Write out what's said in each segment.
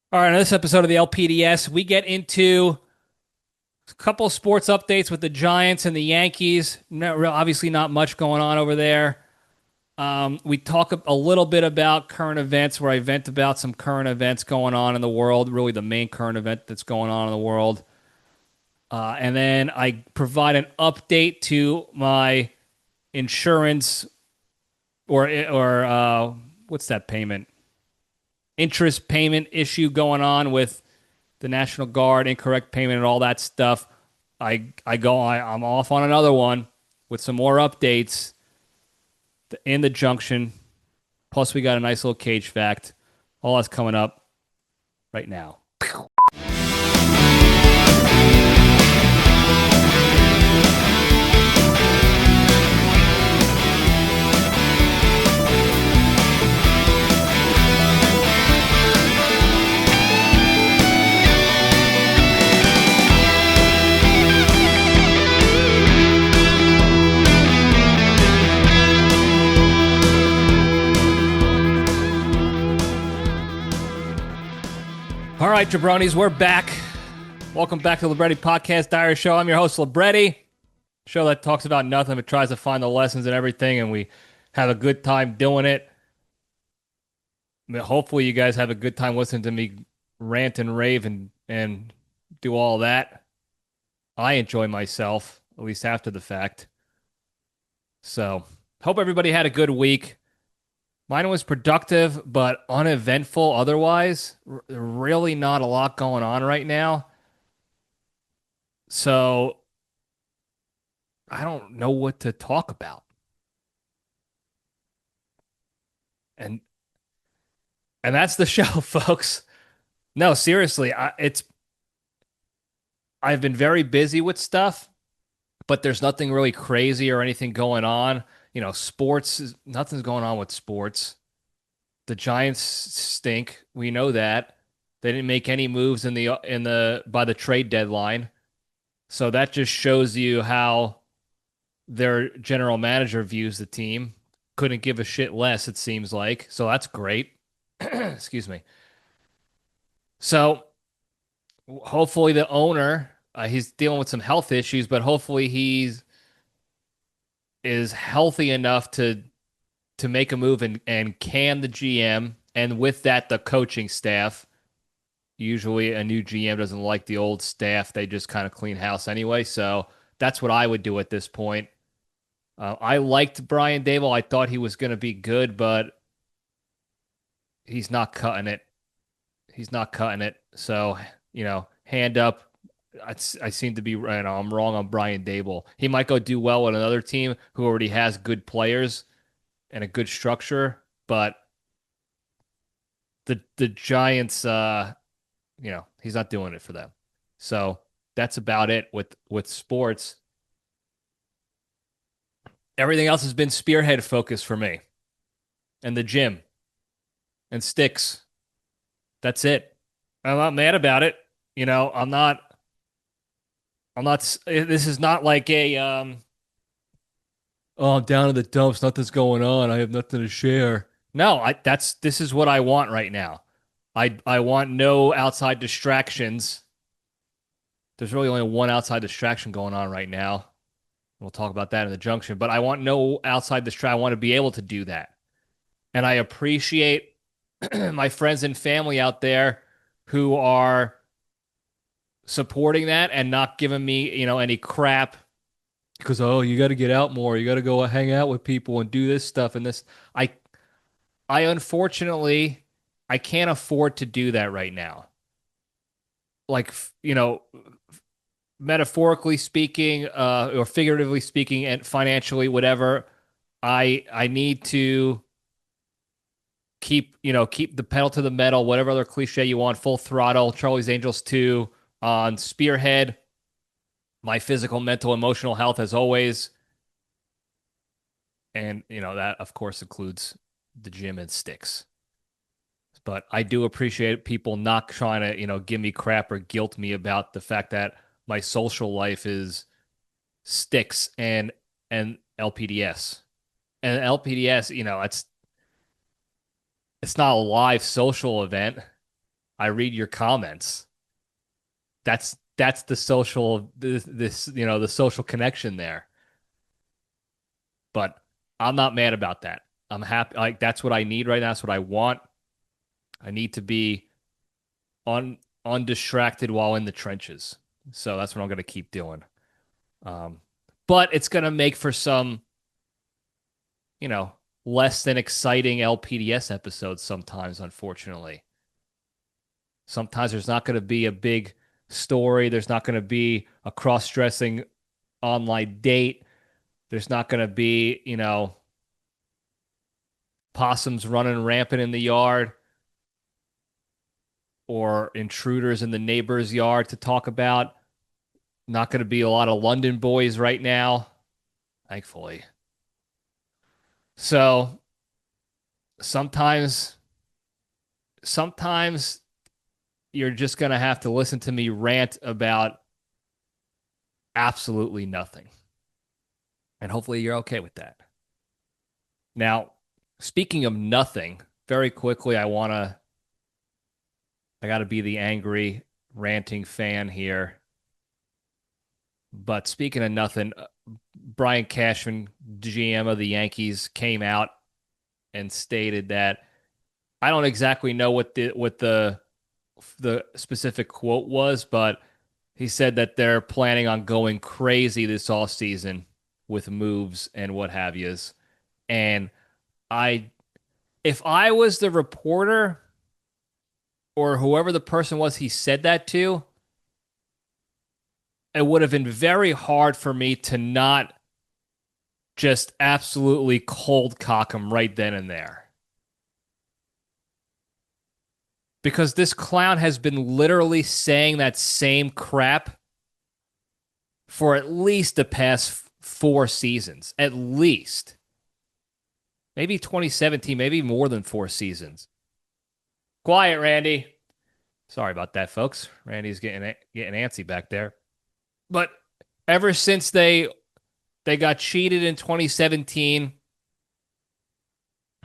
All right, on this episode of the LPDS, we get into a couple of sports updates with the Giants and the Yankees. Obviously, not much going on over there. We talk a little bit about current events, where I vent about some current events going on in the world, really the main current event that's going on in the world. And then I provide an update to my insurance or what's that payment? Interest payment issue going on with the National Guard, incorrect payment, and all that stuff. I'm off on another one with some more updates in the Junction. Plus, we got a nice little Cage fact. All that's coming up right now. All right, Jabronis, we're back. Welcome back to the Libretti Podcast Diary Show. I'm your host, Libretti, show that talks about nothing but tries to find the lessons and everything, and we have a good time doing it. I mean, hopefully, you guys have a good time listening to me rant and rave and do all that. I enjoy myself, at least after the fact. So, hope everybody had a good week. Mine was productive, but uneventful otherwise. Really not a lot going on right now. So I don't know what to talk about. And and that's the show, folks. No, seriously, I've been very busy with stuff, but there's nothing really crazy or anything going on. Nothing's going on with sports. The Giants stink. We know that. They didn't make any moves in the by the trade deadline. So that just shows you how their general manager views the team. Couldn't give a shit less, it seems like. So that's great. Excuse me. So hopefully the owner, he's dealing with some health issues, but hopefully he's is healthy enough to make a move and can the GM, and with that the coaching staff. Usually a new GM doesn't like the old staff. They just kind of clean house anyway. So that's what I would do at this point. I liked Brian Dable. I thought he was going to be good, but he's not cutting it. He's not cutting it. So, hand up. I seem to be right. I'm wrong on Brian Dable. He might go do well with another team who already has good players and a good structure, but the Giants, he's not doing it for them. So that's about it with sports. Everything else has been Spearhead focus for me, and the gym and sticks. That's it. I'm not mad about it. I'm not. I'm not. This is not like a. Oh, I'm down in the dumps. Nothing's going on. I have nothing to share. No, this is what I want right now. I want no outside distractions. There's really only one outside distraction going on right now. We'll talk about that in the Junction, but I want no outside distraction. I want to be able to do that. And I appreciate my friends and family out there who are supporting that and not giving me, any crap because, oh, you got to get out more. You got to go hang out with people and do this stuff and this. I I unfortunately I can't afford to do that right now. Like, metaphorically speaking, or figuratively speaking, and financially, whatever. I need to keep the pedal to the metal, whatever other cliche you want, full throttle, Charlie's Angels 2 on Spearhead, my physical, mental, emotional health as always. And, that of course includes the gym and sticks. But I do appreciate people not trying to, give me crap or guilt me about the fact that my social life is sticks and LPDS. And LPDS, it's not a live social event. I read your comments. That's the social this the social connection there. But I'm not mad about that. I'm happy. Like that's what I need right now. That's what I want. I need to be undistracted while in the trenches. So that's what I'm going to keep doing. Um, but it's going to make for some, you know, less than exciting LPDS episodes sometimes, unfortunately. Sometimes there's not going to be a big story. There's not going to be a cross-dressing online date. There's not going to be, possums running rampant in the yard or intruders in the neighbor's yard to talk about. Not going to be a lot of London boys right now, thankfully. So sometimes, sometimes you're just going to have to listen to me rant about absolutely nothing. And hopefully you're okay with that. Now, speaking of nothing, very quickly, I got to be the angry, ranting fan here. But speaking of nothing, Brian Cashman, GM of the Yankees, came out and stated that I don't exactly know what the specific quote was, but he said that they're planning on going crazy this off season with moves and what have yous. And I, if I was the reporter or whoever the person was he said that to, it would have been very hard for me to not just absolutely cold cock him right then and there. Because this clown has been literally saying that same crap for at least the past 4 seasons. At least. Maybe 2017, maybe more than 4 seasons. Quiet, Randy. Sorry about that, folks. Randy's getting antsy back there. But ever since they got cheated in 2017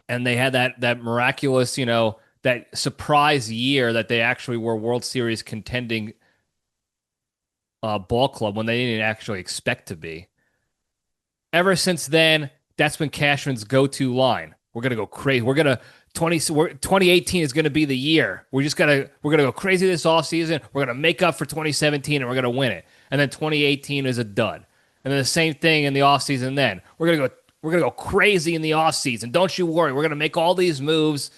and they had that miraculous, that surprise year that they actually were World Series contending ball club when they didn't actually expect to be. Ever since then, that's been Cashman's go-to line. We're gonna go crazy. 2018 is gonna be the year. We're gonna go crazy this offseason. We're gonna make up for 2017 and we're gonna win it. And then 2018 is a dud. And then the same thing in the offseason then. We're gonna go crazy in the offseason. Don't you worry. We're gonna make all these moves.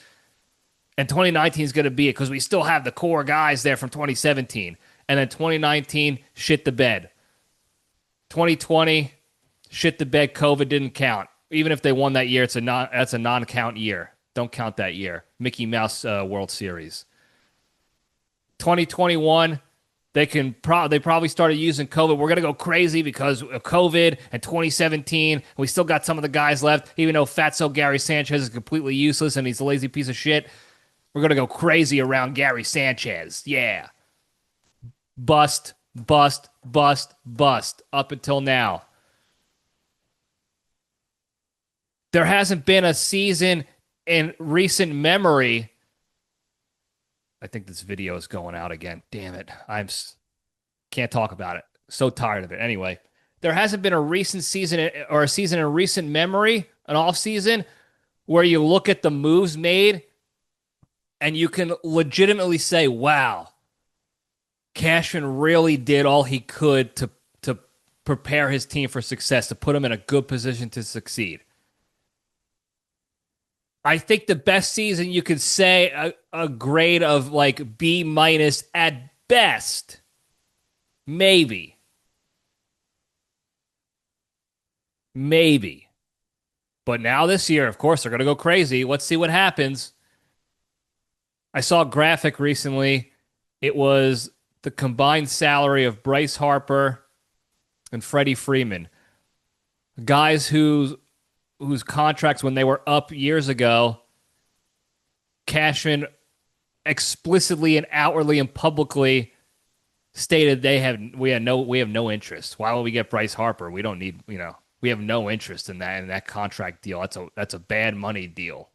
And 2019 is going to be it because we still have the core guys there from 2017. And then 2019, shit the bed. 2020, shit the bed. COVID didn't count. Even if they won that year, that's a non-count year. Don't count that year. Mickey Mouse World Series. 2021, they probably started using COVID. We're going to go crazy because of COVID and 2017. We still got some of the guys left, even though Fatso Gary Sanchez is completely useless and he's a lazy piece of shit. We're going to go crazy around Gary Sanchez. Yeah. Bust, bust, bust, bust up until now. There hasn't been a season in recent memory. I think this video is going out again. Damn it. Can't talk about it. So tired of it. Anyway, there hasn't been a recent season or a season in recent memory, an off season, where you look at the moves made and you can legitimately say, wow, Cashman really did all he could to prepare his team for success, to put him in a good position to succeed. I think the best season you could say a grade of like B minus at best, maybe. Maybe. But now this year, of course, they're going to go crazy. Let's see what happens. I saw a graphic recently. It was the combined salary of Bryce Harper and Freddie Freeman. Guys whose contracts, when they were up years ago, Cashman explicitly and outwardly and publicly stated we have no interest. Why would we get Bryce Harper? We don't need, we have no interest in that contract deal. That's a bad money deal.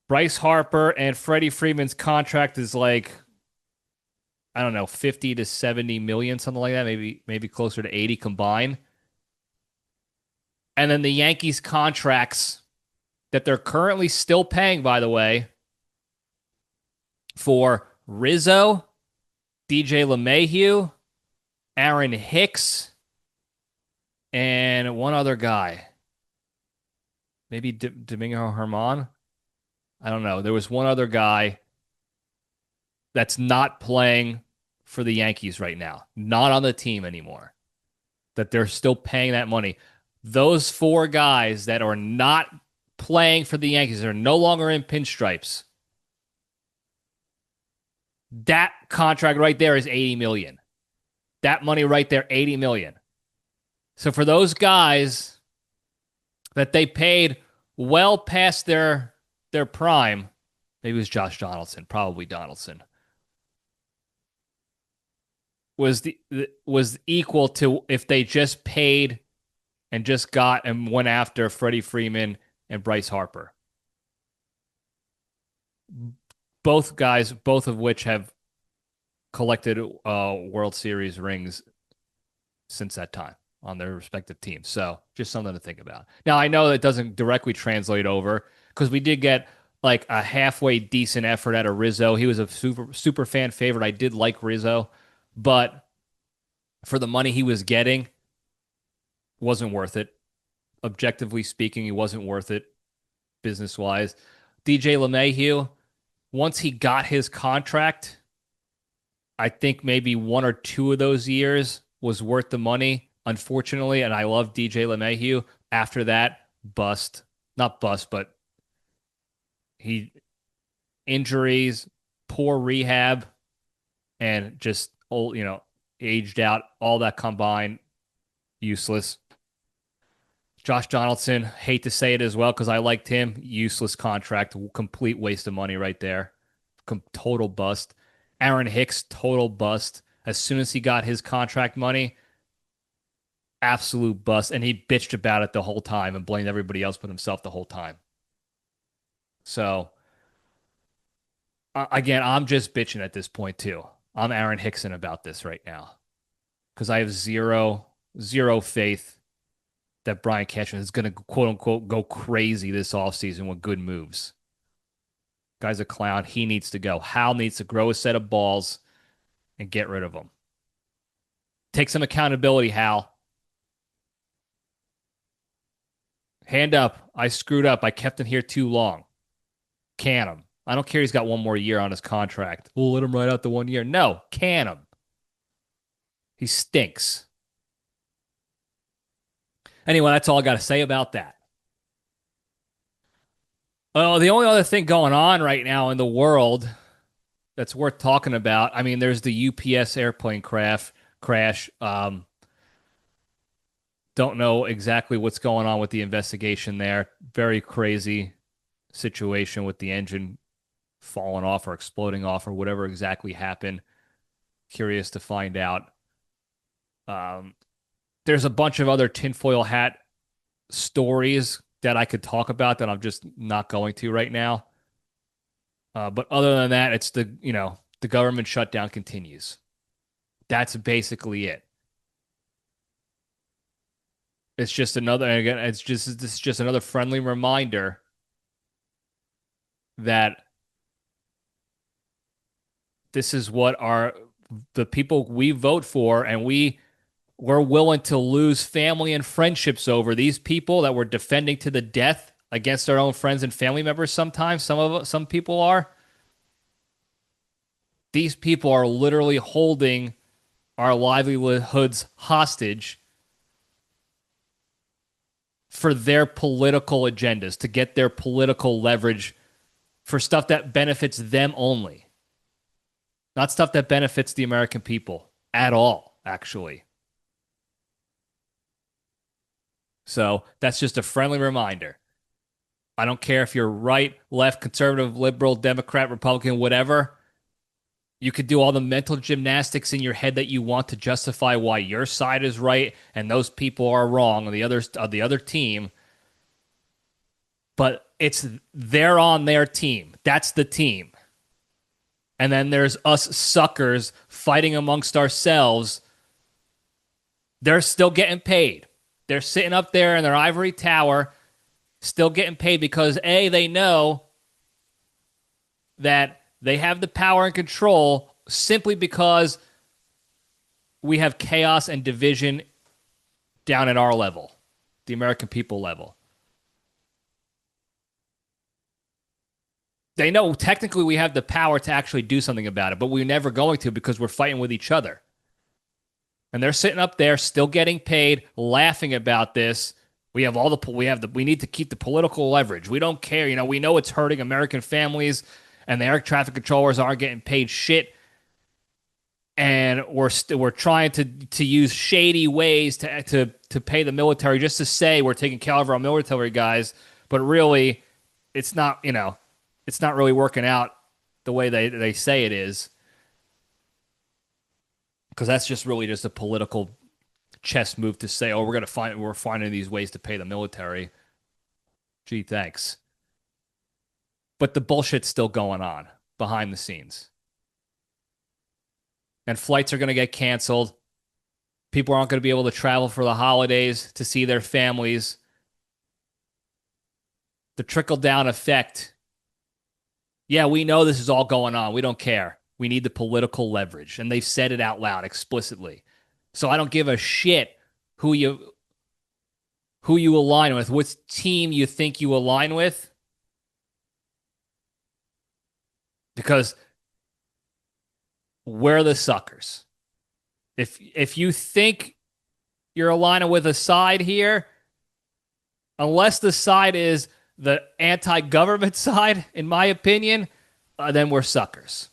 Bryce Harper and Freddie Freeman's contract is like, I don't know, 50 to 70 million, something like that, maybe closer to 80 combined. And then the Yankees contracts that they're currently still paying, by the way, for Rizzo, DJ LeMahieu, Aaron Hicks, and one other guy. Maybe Domingo Herman. I don't know. There was one other guy that's not playing for the Yankees right now, not on the team anymore, that they're still paying that money. Those four guys that are not playing for the Yankees are no longer in pinstripes. That contract right there is 80 million. That money right there, 80 million. So for those guys that they paid well past their prime, maybe it was Josh Donaldson, probably Donaldson, was equal to if they just paid and just got and went after Freddie Freeman and Bryce Harper. Both guys, both of which have collected World Series rings since that time on their respective teams. So just something to think about. Now, I know that doesn't directly translate over because we did get like a halfway decent effort out of Rizzo. He was a super fan favorite. I did like Rizzo, but for the money he was getting, wasn't worth it. Objectively speaking, he wasn't worth it business-wise. DJ LeMahieu, once he got his contract, I think maybe one or two of those years was worth the money, unfortunately, and I love DJ LeMahieu. After that, bust. Not bust, but he injuries, poor rehab, and just old, aged out, all that combined, useless. Josh Donaldson, hate to say it as well because I liked him. Useless contract, complete waste of money right there. Total bust. Aaron Hicks, total bust. As soon as he got his contract money, absolute bust. And he bitched about it the whole time and blamed everybody else but himself the whole time. So, again, I'm just bitching at this point too. I'm Aaron Hickson about this right now because I have zero faith that Brian Cashman is going to quote unquote go crazy this offseason with good moves. Guy's a clown. He needs to go. Hal needs to grow a set of balls and get rid of him. Take some accountability, Hal. Hand up. I screwed up. I kept him here too long. Can him. I don't care he's got one more year on his contract. We'll let him ride out the 1 year. No, can him. He stinks. Anyway, that's all I got to say about that. Well, the only other thing going on right now in the world that's worth talking about, I mean, there's the UPS airplane crash. Don't know exactly what's going on with the investigation there. Very crazy situation with the engine falling off or exploding off or whatever exactly happened. Curious to find out. There's a bunch of other tinfoil hat stories that I could talk about that I'm just not going to right now. But other than that, it's the government shutdown continues. That's basically it. It's just another friendly reminder that this is what the people we vote for, and we're willing to lose family and friendships over these people that we're defending to the death against our own friends and family members. Sometimes some people are. These people are literally holding our livelihoods hostage for their political agendas, to get their political leverage for stuff that benefits them only. Not stuff that benefits the American people at all, actually. So that's just a friendly reminder. I don't care if you're right, left, conservative, liberal, Democrat, Republican, whatever. You could do all the mental gymnastics in your head that you want to justify why your side is right and those people are wrong on the other team. But it's they're on their team. That's the team. And then there's us suckers fighting amongst ourselves. They're still getting paid. They're sitting up there in their ivory tower, still getting paid because A, they know that they have the power and control simply because we have chaos and division down at our level, the American people level. They know technically we have the power to actually do something about it, but we're never going to because we're fighting with each other. And they're sitting up there still getting paid, laughing about this. We need to keep the political leverage. We don't care. We know it's hurting American families and the air traffic controllers aren't getting paid shit. And we're trying to use shady ways to pay the military just to say we're taking care of our military guys, but really it's not, it's not really working out the way they say it is. Because that's just really just a political chess move to say, oh, we're finding these ways to pay the military. Gee, thanks. But the bullshit's still going on behind the scenes. And flights are going to get canceled. People aren't going to be able to travel for the holidays to see their families. The trickle-down effect. Yeah, we know this is all going on. We don't care. We need the political leverage. And they've said it out loud explicitly. So I don't give a shit who you align with, what team you think you align with. Because we're the suckers. If you think you're aligning with a side here, unless the side is the anti-government side, in my opinion, then we're suckers.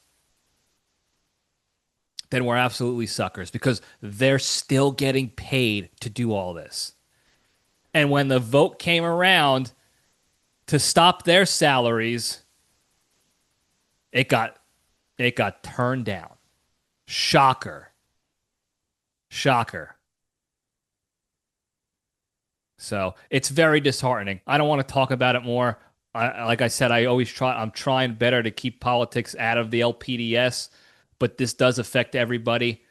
Then we're absolutely suckers because they're still getting paid to do all this. And when the vote came around to stop their salaries, it got turned down. Shocker. So it's very disheartening. I don't want to talk about it more. Like I said, I'm trying better to keep politics out of the LPDS, but this does affect everybody.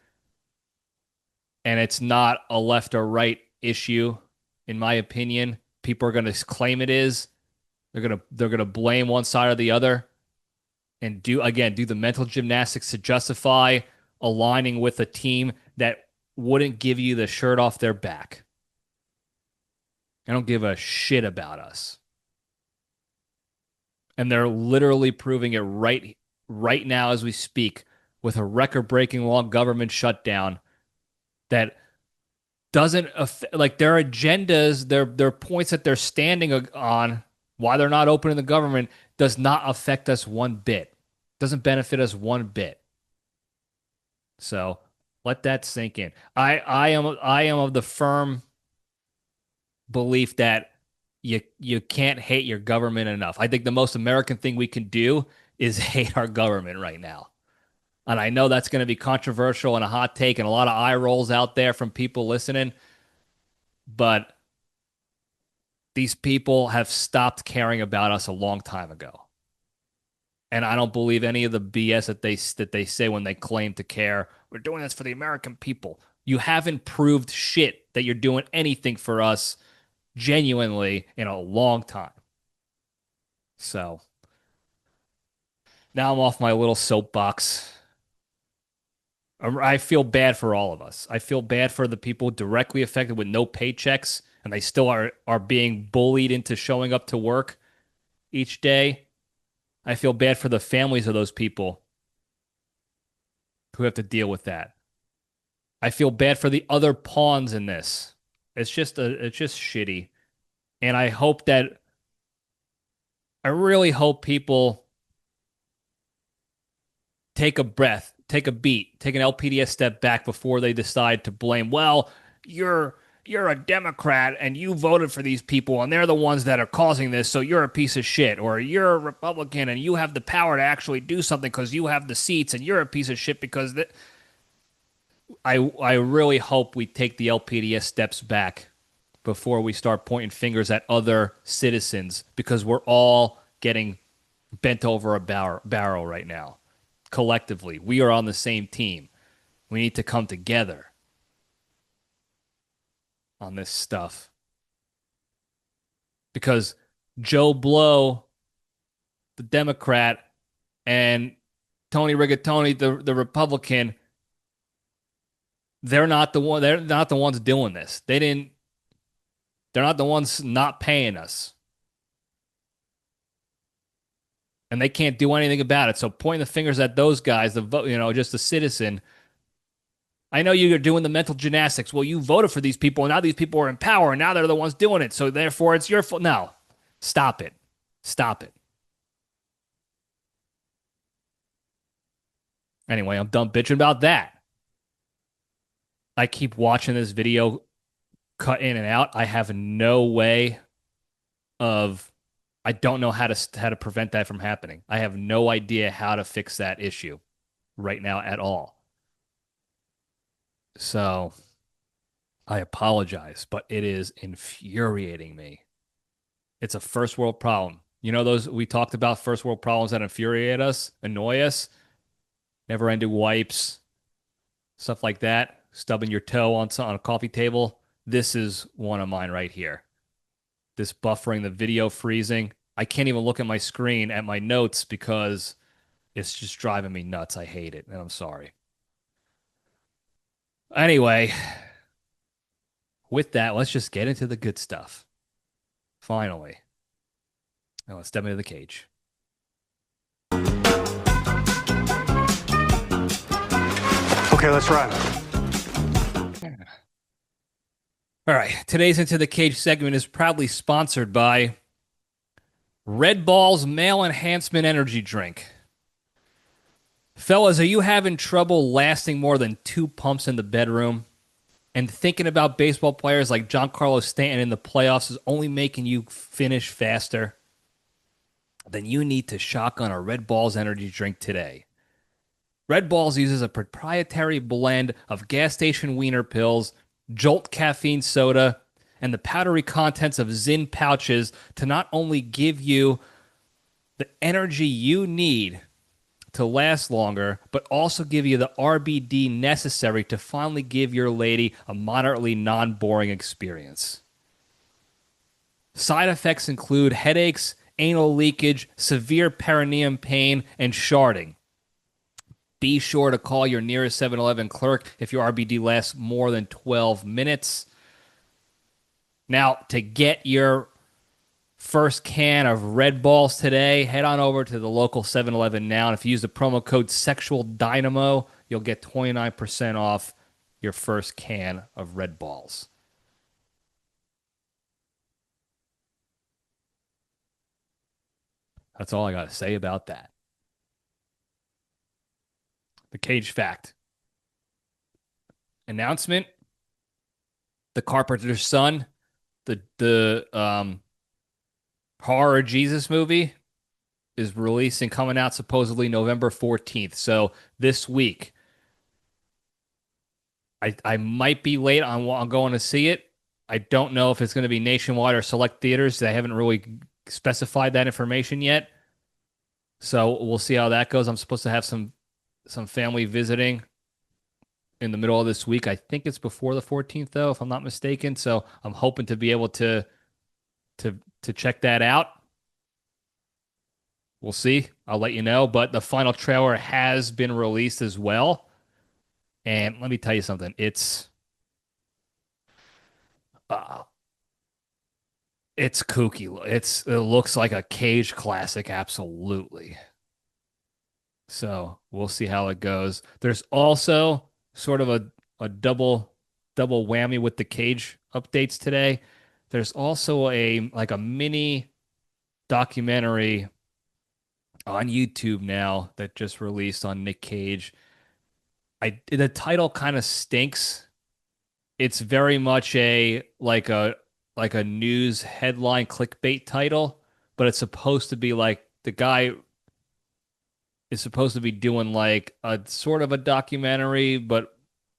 And it's not a left or right issue, in my opinion. People are going to claim it is. They're going to blame one side or the other and do the mental gymnastics to justify aligning with a team that wouldn't give you the shirt off their back. I don't give a shit about us. And they're literally proving it right now as we speak with a record-breaking long government shutdown that doesn't affect, like, their agendas, their points that they're standing on, why they're not opening the government, does not affect us one bit. Doesn't benefit us one bit. So let that sink in. I am of the firm belief that you can't hate your government enough. I think the most American thing we can do is hate our government right now. And I know that's going to be controversial and a hot take and a lot of eye rolls out there from people listening. But these people have stopped caring about us a long time ago. And I don't believe any of the BS that they say when they claim to care. We're doing this for the American people. You haven't proved shit that you're doing anything for us genuinely in a long time. So now I'm off my little soapbox. I feel bad for all of us. I feel bad for the people directly affected with no paychecks, and they still are being bullied into showing up to work each day. I feel bad for the families of those people who have to deal with that. I feel bad for the other pawns in this. It's just shitty. And I really hope people take a breath, take a beat, take an LPDS step back before they decide to blame, well, you're a Democrat and you voted for these people and they're the ones that are causing this, so you're a piece of shit. Or you're a Republican and you have the power to actually do something because you have the seats and you're a piece of shit because I really hope we take the LPDS steps back before we start pointing fingers at other citizens because we're all getting bent over a barrel right now. Collectively, we are on the same team. We need to come together on this stuff because Joe Blow, the Democrat, and Tony Rigatoni, the Republican, they're not the one. They're not the ones doing this. They didn't. They're not the ones not paying us, and they can't do anything about it. So pointing the fingers at those guys, the vote, just the citizen. I know you're doing the mental gymnastics. Well, you voted for these people, and now these people are in power, and now they're the ones doing it. So therefore, it's your fault. No, stop it. Stop it. Anyway, I'm done bitching about that. I keep watching this video cut in and out. I have no way of I don't know how to prevent that from happening. I have no idea how to fix that issue right now at all. So I apologize, but it is infuriating me. It's a first world problem. You know those we talked about first world problems that infuriate us, annoy us, never ending wipes, stuff like that, stubbing your toe on a coffee table. This is one of mine right here. This buffering, the video freezing. I can't even look at my screen at my notes because it's just driving me nuts. I hate it, and I'm sorry. Anyway, with that, let's just get into the good stuff. Finally. Now let's step into the cage. Okay, let's run. All right. Today's Into the Cage segment is proudly sponsored by Red Ball's Male Enhancement Energy Drink. Fellas, are you having trouble lasting more than 2 pumps in the bedroom? And thinking about baseball players like Giancarlo Stanton in the playoffs is only making you finish faster? Then you need to shotgun a Red Balls energy drink today. Red Balls uses a proprietary blend of gas station wiener pills, Jolt caffeine soda, and the powdery contents of Zin pouches to not only give you the energy you need to last longer, but also give you the RBD necessary to finally give your lady a moderately non-boring experience. Side effects include headaches, anal leakage, severe perineum pain, and sharding. Be sure to call your nearest 7-Eleven clerk if your RBD lasts more than 12 minutes. Now, to get your first can of Red Balls today, head on over to the local 7-Eleven now. And if you use the promo code Sexual Dynamo, you'll get 29% off your first can of Red Balls. That's all I got to say about that. The Cage Fact. Announcement. The Carpenter's Son, the horror Jesus movie, is releasing, coming out supposedly November 14th. So this week. I might be late on going to see it. I don't know if it's going to be nationwide or select theaters. They haven't really specified that information yet. So we'll see how that goes. I'm supposed to have some family visiting in the middle of this week. I think it's before the 14th, though, if I'm not mistaken. So I'm hoping to be able to check that out. We'll see. I'll let you know. But the final trailer has been released as well. And let me tell you something. It's kooky. It looks like a Cage classic, absolutely. So we'll see how it goes. There's also sort of a double whammy with the Cage updates today. There's also a mini documentary on YouTube now that just released on Nic Cage. The title kind of stinks. It's very much a news headline clickbait title, but it's supposed to be like the guy is supposed to be doing like a sort of a documentary, but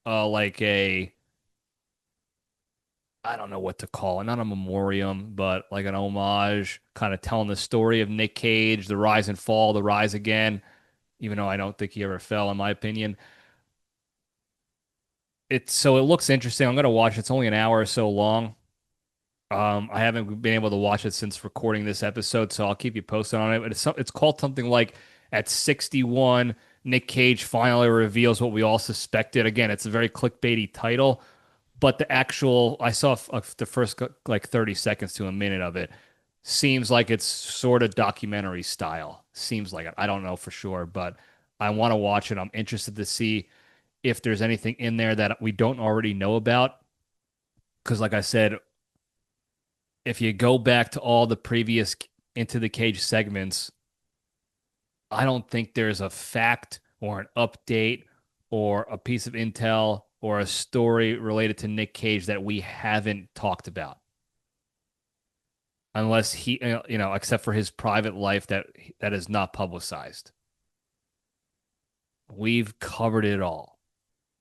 like a I don't know what to call it, not a memoriam, but like an homage, kind of telling the story of Nic Cage, the rise and fall, the rise again, even though I don't think he ever fell, in my opinion. It looks interesting. I'm gonna watch it. It's only an hour or so long. I haven't been able to watch it since recording this episode, so I'll keep you posted on it. But it's called something like at 61, Nic Cage finally reveals what we all suspected. Again, it's a very clickbaity title, but the actual I saw the first like 30 seconds to a minute of it. Seems like it's sort of documentary style. Seems like it. I don't know for sure, but I want to watch it. I'm interested to see if there's anything in there that we don't already know about. Because, like I said, if you go back to all the previous Into the Cage segments, I don't think there's a fact or an update or a piece of intel or a story related to Nic Cage that we haven't talked about. Unless except for his private life that is not publicized. We've covered it all.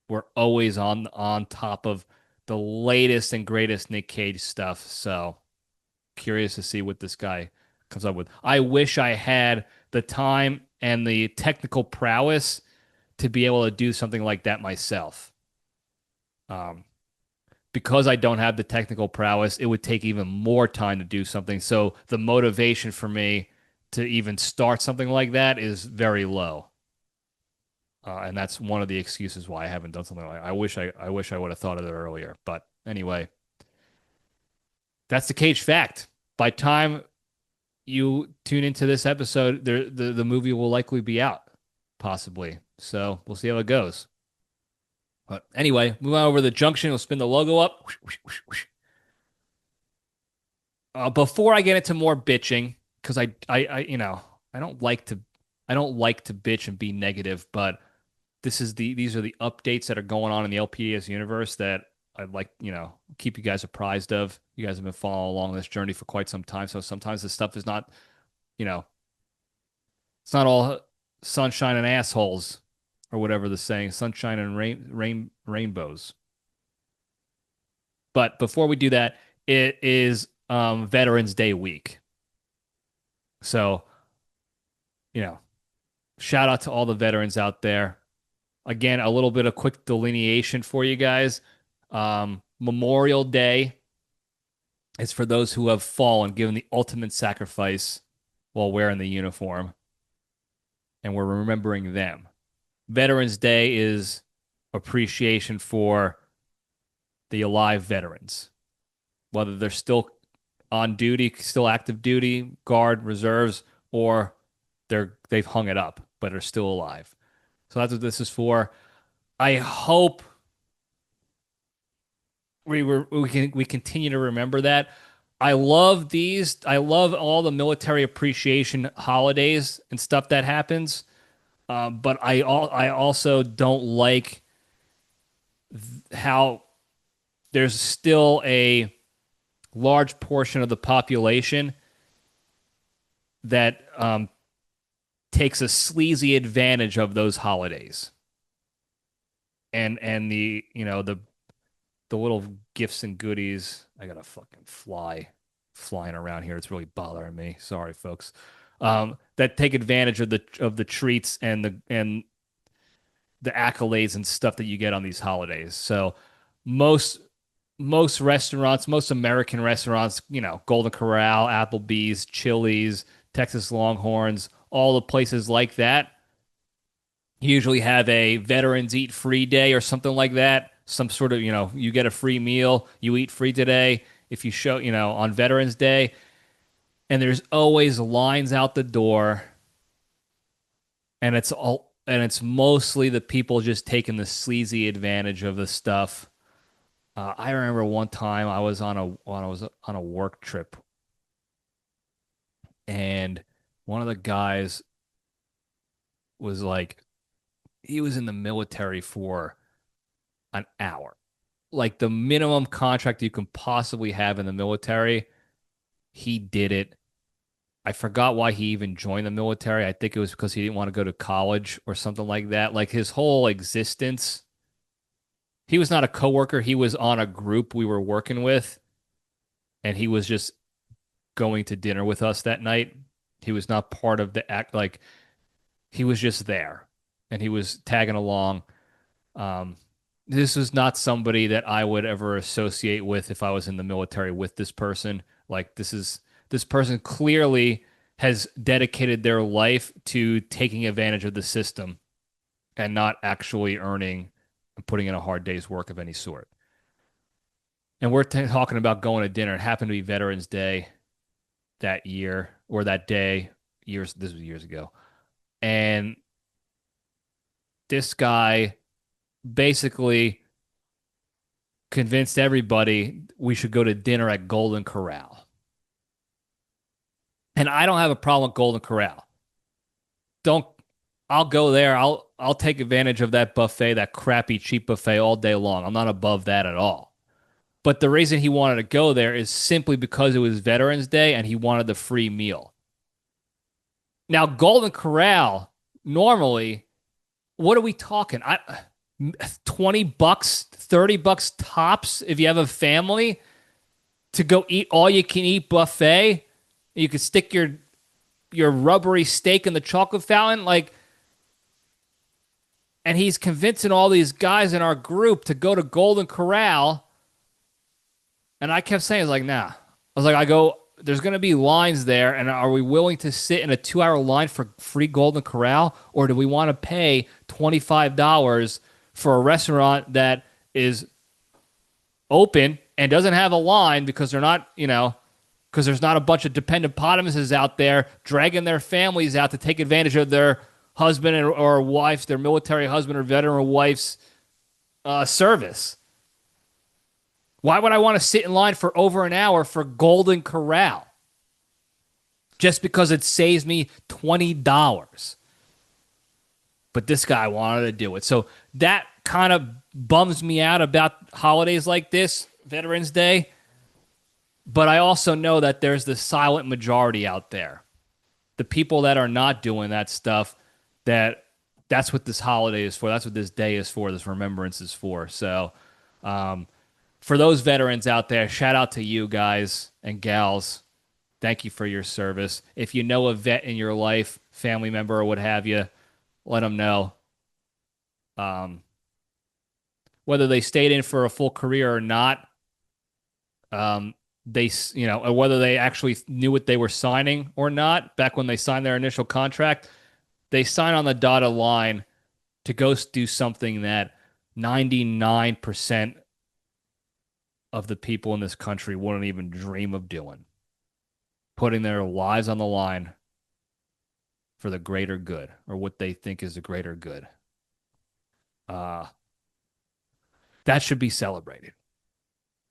We're always on top of the latest and greatest Nic Cage stuff. So curious to see what this guy comes up with. I wish I had the time and the technical prowess to be able to do something like that myself. Um, because I don't have the technical prowess, it would take even more time to do something. So the motivation for me to even start something like that is very low. And that's one of the excuses why I haven't done something like that. I wish I would have thought of it earlier. But anyway, that's the Cage fact. By time you tune into this episode, the movie will likely be out, possibly. So we'll see how it goes. But anyway, move on over to the Junction. We'll spin the logo up. Before I get into more bitching, because I don't like to bitch and be negative, but these are the updates that are going on in the LPDS universe that I'd like, keep you guys apprised of. You guys have been following along this journey for quite some time, so sometimes this stuff is not, you know, it's not all sunshine and assholes or whatever the saying, sunshine and rainbows. But before we do that, it is Veterans Day week. So, you know, shout out to all the veterans out there. Again, a little bit of quick delineation for you guys. Memorial Day is for those who have fallen, given the ultimate sacrifice while wearing the uniform, and we're remembering them. Veterans Day is appreciation for the alive veterans, whether they're still on duty, still active duty, guard, reserves, or they've hung it up but are still alive. So that's what this is for. I hope we continue to remember that. I love these. I love all the military appreciation holidays and stuff that happens. But I also don't like how there's still a large portion of the population that takes a sleazy advantage of those holidays and the little gifts and goodies. I got a fucking fly flying around here. It's really bothering me. Sorry, folks. That take advantage of the treats and the accolades and stuff that you get on these holidays. So most most restaurants, most American restaurants, Golden Corral, Applebee's, Chili's, Texas Longhorns, all the places like that usually have a veterans eat free day or something like that. Some sort of, you get a free meal, you eat free today if you show, on Veterans Day. And there's always lines out the door. And it's mostly the people just taking the sleazy advantage of the stuff. I remember one time I was on a work trip, and one of the guys was like, he was in the military for an hour, like the minimum contract you can possibly have in the military. He did it. I forgot why he even joined the military. I think it was because he didn't want to go to college or something like that. Like his whole existence, he was not a coworker. He was on a group we were working with, and he was just going to dinner with us that night. He was not part of the act. Like he was just there, and he was tagging along. Um, this was not somebody that I would ever associate with if I was in the military with this person. Like this person clearly has dedicated their life to taking advantage of the system and not actually earning and putting in a hard day's work of any sort. And we're talking about going to dinner. It happened to be Veterans Day that year or that day. Years. This was years ago. And this guy basically convinced everybody we should go to dinner at Golden Corral. And I don't have a problem with Golden Corral. Don't I'll go there. I'll take advantage of that buffet, that crappy cheap buffet all day long. I'm not above that at all. But the reason he wanted to go there is simply because it was Veterans Day and he wanted the free meal. Now, Golden Corral, normally, what are we talking? 20 bucks, 30 bucks tops if you have a family to go eat all you can eat buffet. You could stick your rubbery steak in the chocolate fountain, like, and he's convincing all these guys in our group to go to Golden Corral. And I kept saying, like, nah. There's going to be lines there, and are we willing to sit in a 2-hour line for free Golden Corral, or do we want to pay $25 for a restaurant that is open and doesn't have a line because they're not, because there's not a bunch of dependent hippopotamuses out there dragging their families out to take advantage of their husband or wife's, their military husband or veteran wife's service. Why would I want to sit in line for over an hour for Golden Corral? Just because it saves me $20. But this guy wanted to do it. So that kind of bums me out about holidays like this, Veterans Day. But I also know that there's the silent majority out there. The people that are not doing that stuff, that's what this holiday is for. That's what this day is for. This remembrance is for. So, for those veterans out there, shout out to you guys and gals. Thank you for your service. If you know a vet in your life, family member or what have you, let them know. Whether they stayed in for a full career or not, or whether they actually knew what they were signing or not, back when they signed their initial contract, they sign on the dotted line to go do something that 99% of the people in this country wouldn't even dream of doing. Putting their lives on the line for the greater good, or what they think is the greater good. That should be celebrated.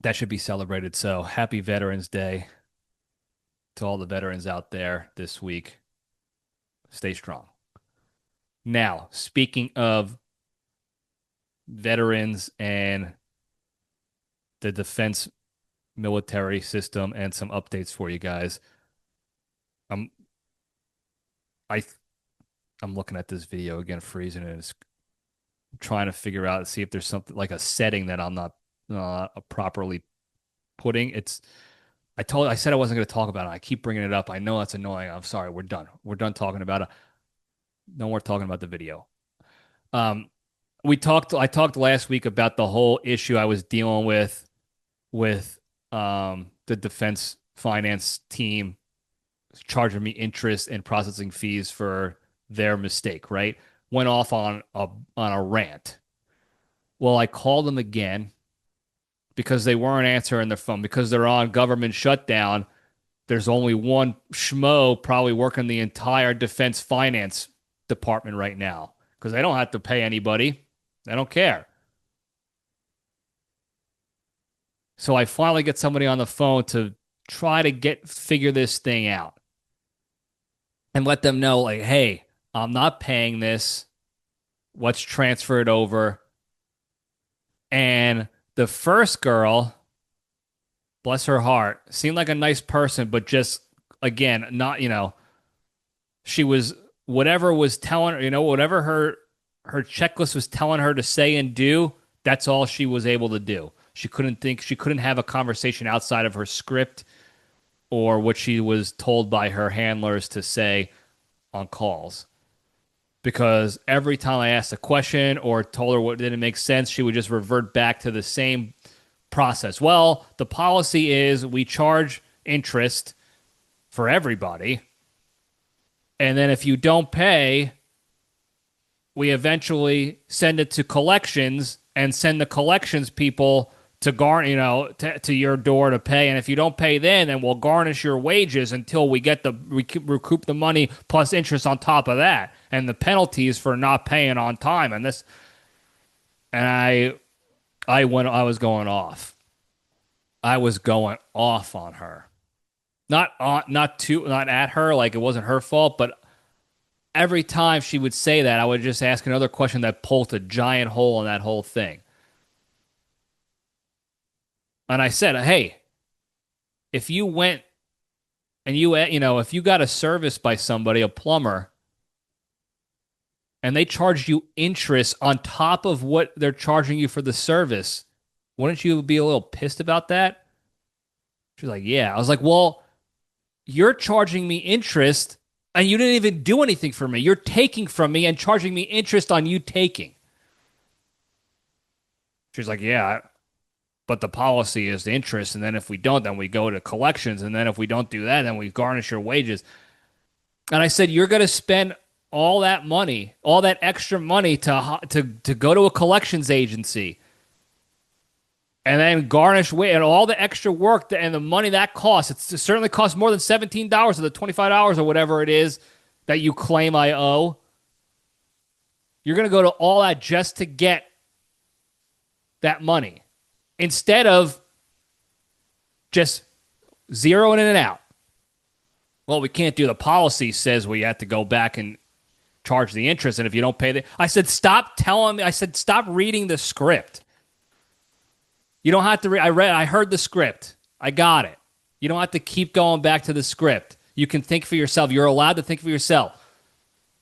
That should be celebrated. So happy Veterans Day to all the veterans out there this week. Stay strong. Now, speaking of veterans and the defense military system and some updates for you guys. I'm looking at this video again, freezing, and it's trying to figure out, see if there's something like a setting that I'm not properly putting. I said I wasn't going to talk about it. I keep bringing it up. I know that's annoying. I'm sorry. We're done. We're done talking about it. No more talking about the video. I talked last week about the whole issue I was dealing with the defense finance team charging me interest and processing fees for their mistake, right? Went off on a rant. Well, I called them again because they weren't answering their phone, because they're on government shutdown. There's only one schmo probably working the entire defense finance department right now because they don't have to pay anybody. They don't care. So I finally get somebody on the phone to try to figure this thing out and let them know, like, hey, I'm not paying this. Let's transfer it over. And the first girl, bless her heart, seemed like a nice person, but just, again, not, she was, whatever was telling her, whatever her checklist was telling her to say and do, That's all she was able to do. She couldn't have a conversation outside of her script or what she was told by her handlers to say on calls. Because every time I asked a question or told her what didn't make sense, she would just revert back to the same process. Well, the policy is we charge interest for everybody. And then if you don't pay, we eventually send it to collections and send the collections people to to your door to pay. And if you don't pay then we'll garnish your wages until we recoup the money plus interest on top of that. And the penalties for not paying on time. And I was going off. I was going off on her. Not at her, like it wasn't her fault, but every time she would say that, I would just ask another question that poked a giant hole in that whole thing. And I said, hey, if you went and if you got a service by somebody, a plumber, and they charged you interest on top of what they're charging you for the service, wouldn't you be a little pissed about that? She's like, yeah. I was like, well, you're charging me interest and you didn't even do anything for me. You're taking from me and charging me interest on you taking. She's like, yeah, but the policy is the interest. And then if we don't, then we go to collections. And then if we don't do that, then we garnish your wages. And I said, you're going to spend all that money, all that extra money to go to a collections agency and then garnish and all the extra work and the money that costs. It certainly costs more than $17 or the $25 or whatever it is that you claim I owe. You're going to go to all that just to get that money instead of just zeroing in and out. Well, we can't do. The policy says we have to go back and charge the interest, and if you don't pay I said, stop telling me. I said, stop reading the script. You don't have to read. I heard the script. I got it. You don't have to keep going back to the script. You can think for yourself. You're allowed to think for yourself.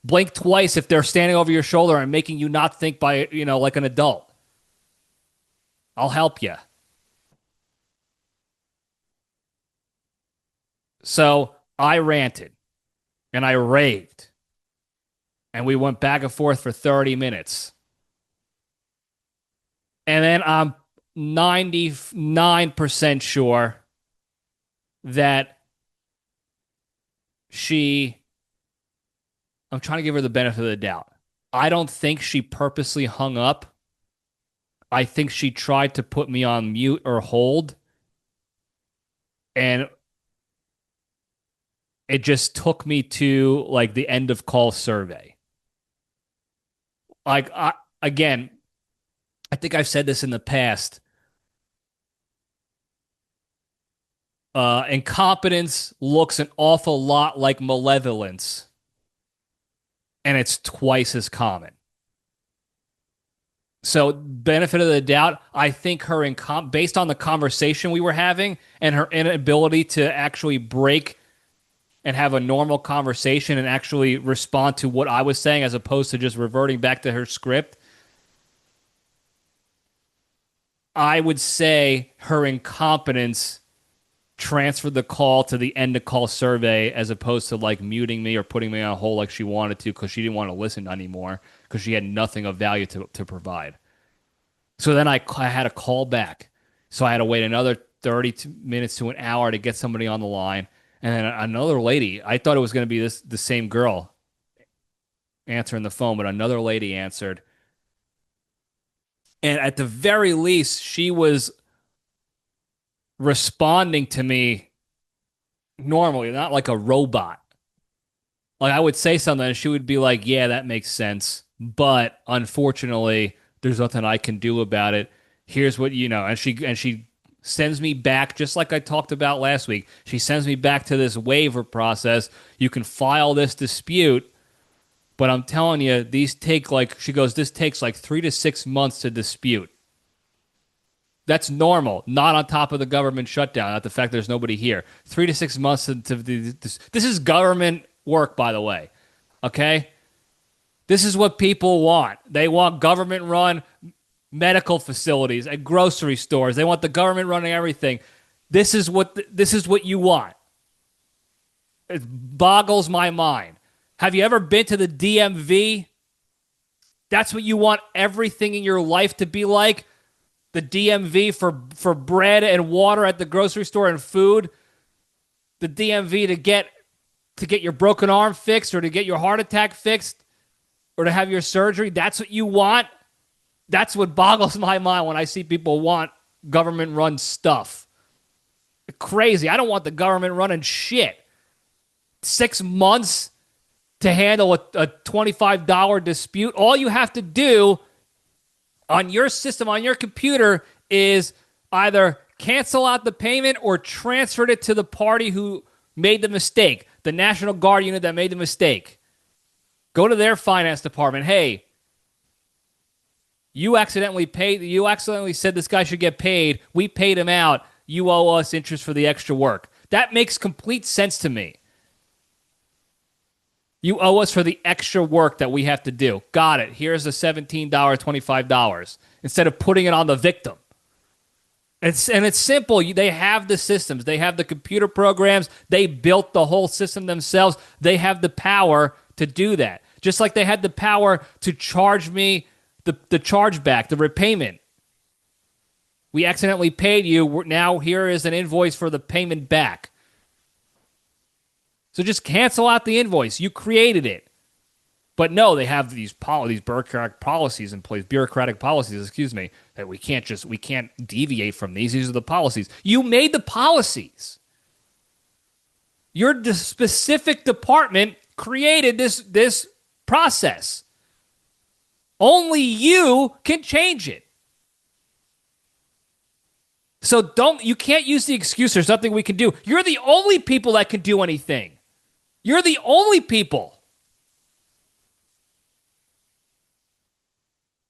Blink twice if they're standing over your shoulder and making you not think like an adult. I'll help you. So I ranted and I raved. And we went back and forth for 30 minutes. And then I'm 99% sure that I'm trying to give her the benefit of the doubt. I don't think she purposely hung up. I think she tried to put me on mute or hold. And it just took me to like the end of call survey. Like, again, I think I've said this in the past. Incompetence looks an awful lot like malevolence, and it's twice as common. So, benefit of the doubt, I think her based on the conversation we were having and her inability to actually break and have a normal conversation and actually respond to what I was saying as opposed to just reverting back to her script, I would say her incompetence transferred the call to the end of call survey as opposed to like muting me or putting me on hold like she wanted to because she didn't want to listen anymore because she had nothing of value to provide. So then I had to call back. So I had to wait another 30 minutes to an hour to get somebody on the line. And then another lady, I thought it was going to be the same girl answering the phone, but another lady answered. And at the very least, she was responding to me normally, not like a robot. Like I would say something and she would be like, yeah, that makes sense. But unfortunately, there's nothing I can do about it. Here's what you know. And she sends me back, just like I talked about last week. She sends me back to this waiver process. You can file this dispute, but I'm telling you, this takes like 3 to 6 months to dispute. That's normal, not on top of the government shutdown, not the fact there's nobody here. 3 to 6 months this is government work, by the way. Okay? This is what people want. They want government run medical facilities and grocery stores. They want the government running everything. This is what you want. It boggles my mind. Have you ever been to the DMV? That's what you want everything in your life to be like? The DMV for bread and water at the grocery store and food? The DMV to get your broken arm fixed or to get your heart attack fixed or to have your surgery? That's what you want? That's what boggles my mind when I see people want government-run stuff. Crazy. I don't want the government running shit. 6 months to handle a $25 dispute. All you have to do on your system, on your computer, is either cancel out the payment or transfer it to the party who made the mistake, the National Guard unit that made the mistake. Go to their finance department. Hey, you accidentally said this guy should get paid. We paid him out. You owe us interest for the extra work. That makes complete sense to me. You owe us for the extra work that we have to do. Got it. Here's the $17, $25, instead of putting it on the victim. It's simple. They have the systems. They have the computer programs. They built the whole system themselves. They have the power to do that. Just like they had the power to charge me the chargeback, the repayment. We accidentally paid you. Now here is an invoice for the payment back. So just cancel out the invoice. You created it. But no, they have these bureaucratic policies in place, that we can't deviate from these. These are the policies. You made the policies. Your specific department created this process. Only you can change it. So you can't use the excuse there's nothing we can do. You're the only people that can do anything. You're the only people.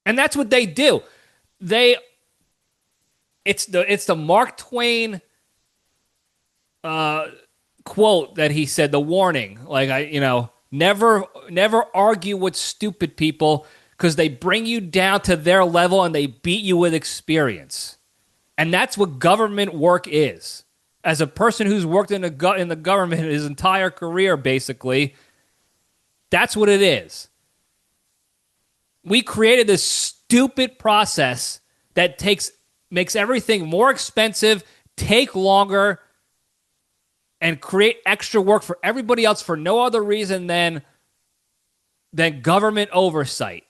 And that's what they do. It's the Mark Twain quote that he said, the warning, never argue with stupid people because they bring you down to their level and they beat you with experience. And that's what government work is. As a person who's worked in the government his entire career, basically, that's what it is. We created this stupid process that makes everything more expensive, take longer, and create extra work for everybody else for no other reason than government oversight.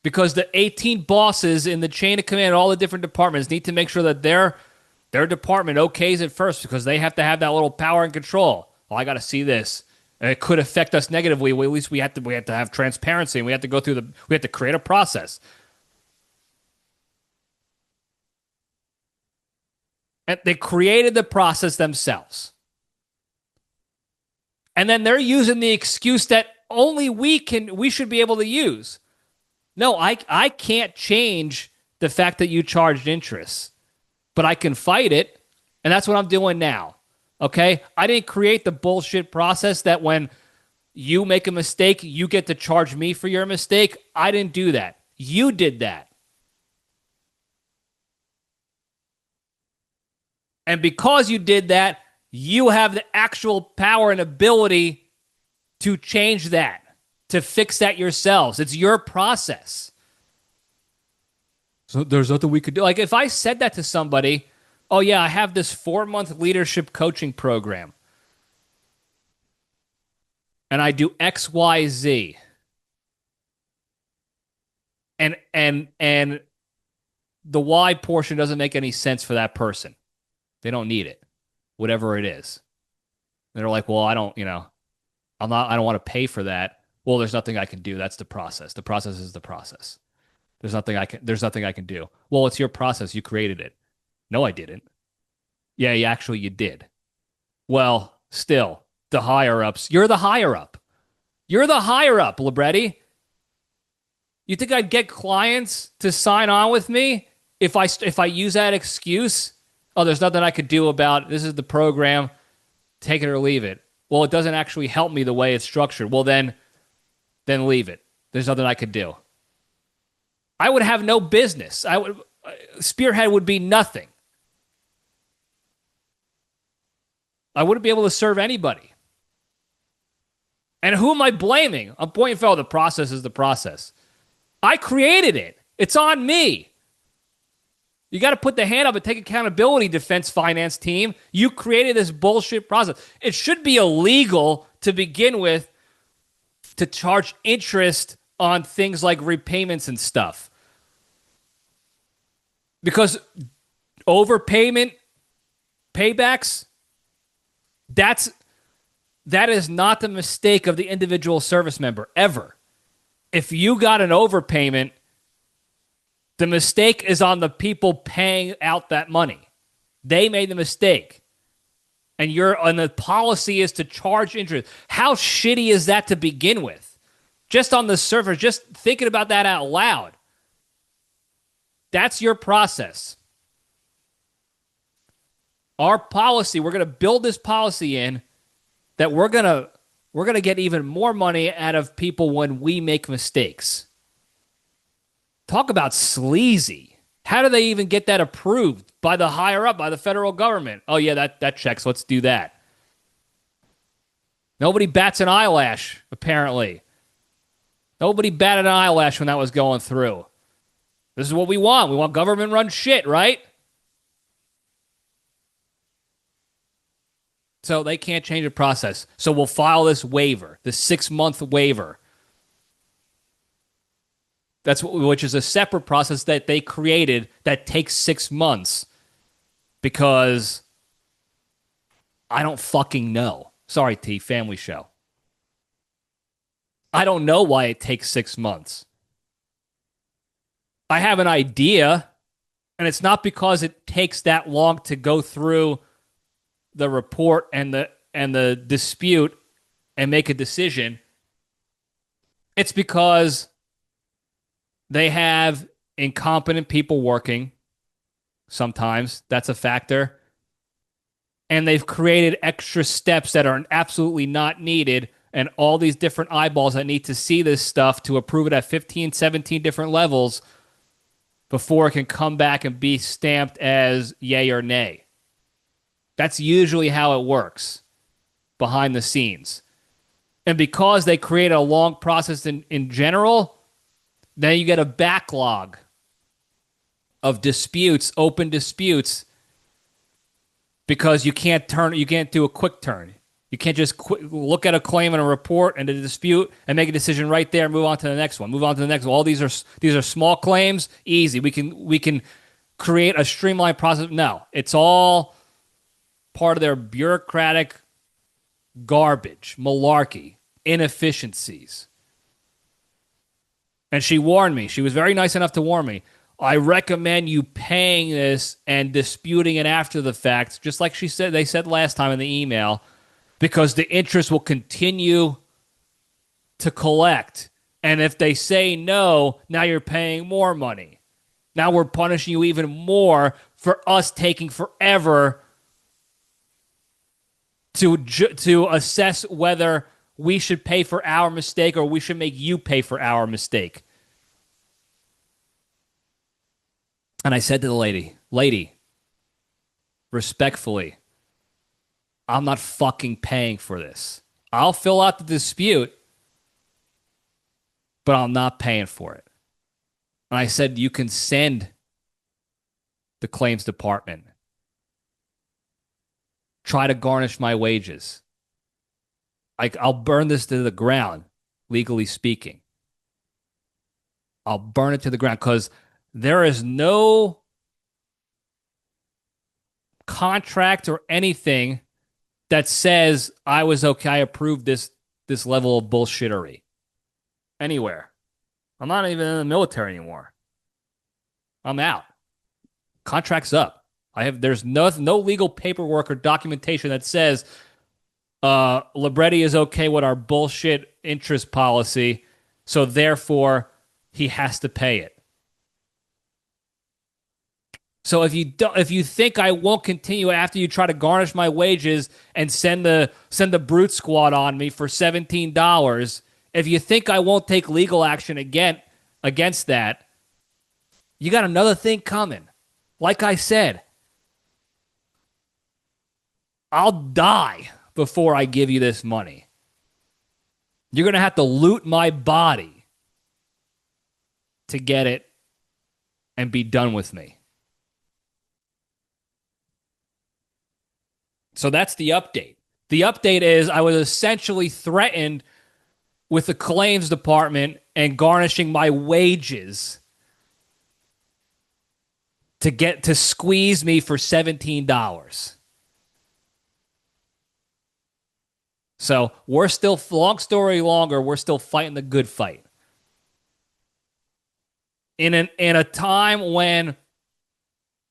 Because the 18 bosses in the chain of command, all the different departments, need to make sure that their department okays it first because they have to have that little power and control. Well, I got to see this. And it could affect us negatively. Well, at least we have to have transparency, and we have to go through we have to create a process. And they created the process themselves. And then they're using the excuse that only we should be able to use. No, I can't change the fact that you charged interest, but I can fight it, and that's what I'm doing now. Okay? I didn't create the bullshit process that when you make a mistake, you get to charge me for your mistake. I didn't do that. You did that. And because you did that, you have the actual power and ability to change that, to fix that yourselves. It's your process. So there's nothing we could do. Like if I said that to somebody, oh yeah, I have this 4-month leadership coaching program. And I do X, Y, Z. And the Y portion doesn't make any sense for that person. They don't need it. Whatever it is. And they're like, well, I don't want to pay for that. Well, there's nothing I can do. That's the process. The process is the process. There's nothing I can do. Well, it's your process. You created it. No, I didn't. Yeah, you did. Well, still, the higher-ups. You're the higher-up. You're the higher-up, Libretti. You think I'd get clients to sign on with me if I use that excuse? Oh, there's nothing I could do about it. This is the program. Take it or leave it. Well, it doesn't actually help me the way it's structured. Well, then leave it. There's nothing I could do. I would have no business. Spearhead would be nothing. I wouldn't be able to serve anybody. And who am I blaming? I'm pointing for the process is the process. I created it. It's on me. You got to put the hand up and take accountability, defense finance team. You created this bullshit process. It should be illegal to begin with to charge interest on things like repayments and stuff. Because overpayment, paybacks, that is not the mistake of the individual service member, ever. If you got an overpayment, the mistake is on the people paying out that money. They made the mistake. And the policy is to charge interest. How shitty is that to begin with? Just on the surface, just thinking about that out loud. That's your process. Our policy, we're going to build this policy in that we're going to get even more money out of people when we make mistakes. Talk about sleazy. How do they even get that approved by the higher up, by the federal government? Oh, yeah, that checks. Let's do that. Nobody bats an eyelash, apparently. Nobody batted an eyelash when that was going through. This is what we want. We want government-run shit, right? So they can't change the process. So we'll file this waiver, the 6-month waiver. Which is a separate process that they created that takes 6 months because I don't fucking know. Sorry, T, family show. I don't know why it takes 6 months. I have an idea, and it's not because it takes that long to go through the report and the dispute and make a decision. It's because they have incompetent people working. Sometimes that's a factor. And they've created extra steps that are absolutely not needed, and all these different eyeballs that need to see this stuff to approve it at 15, 17 different levels before it can come back and be stamped as yay or nay. That's usually how it works behind the scenes. And because they create a long process in general, then you get a backlog of disputes, open disputes, because you can't do a quick turn. You can't just look at a claim and a report and a dispute and make a decision right there and move on to the next one. Move on to the next one. All these are small claims, easy. We can create a streamlined process. No, it's all part of their bureaucratic garbage, malarkey, inefficiencies. And she warned me. She was very nice enough to warn me. I recommend you paying this and disputing it after the fact, just like they said last time in the email, because the interest will continue to collect. And if they say no, now you're paying more money. Now we're punishing you even more for us taking forever to assess whether we should pay for our mistake or we should make you pay for our mistake. And I said to the lady, respectfully, I'm not fucking paying for this. I'll fill out the dispute, but I'm not paying for it. And I said, you can send the claims department. Try to garnish my wages. I'll burn this to the ground, legally speaking. I'll burn it to the ground because there is no contract or anything that says I was okay, I approved this level of bullshittery anywhere. I'm not even in the military anymore. I'm out. Contract's up. There's no legal paperwork or documentation that says Libretti is okay with our bullshit interest policy, so therefore he has to pay it. So if you think I won't continue after you try to garnish my wages and send the brute squad on me for $17, if you think I won't take legal action against that, You got another thing coming. Like I said, I'll die before I give you this money. You're going to have to loot my body to get it and be done with me. So that's the update. The update is I was essentially threatened with the claims department and garnishing my wages to squeeze me for $17. So we're still, long story longer, we're still fighting the good fight. In a time when